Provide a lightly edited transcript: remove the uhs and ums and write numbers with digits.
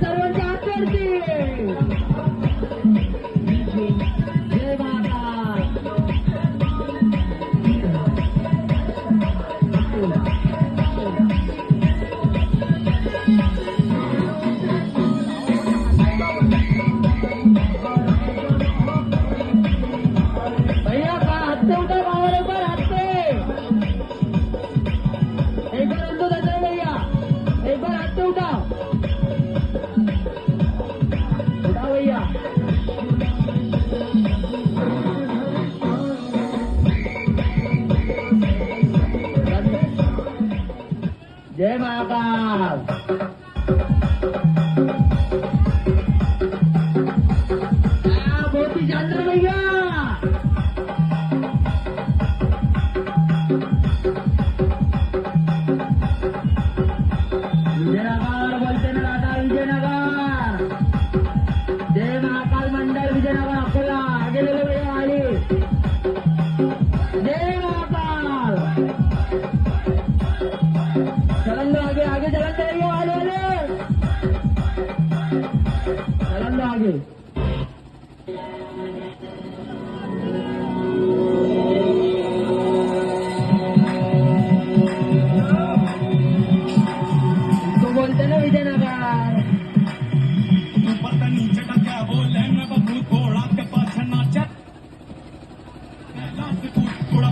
सर्वांच्या हातवरती जय महाकाल. भैया का हत्ते उठा बावर एक बार हत्ते एक बार अंदो देते भैया एक बार हत्ते उठाओ भैया. जय महाकाल. मोती चांद्र भैया विजयनगर बोलते ना दादा विजयनगर. जय महाकाल मंडळ विजयनगर.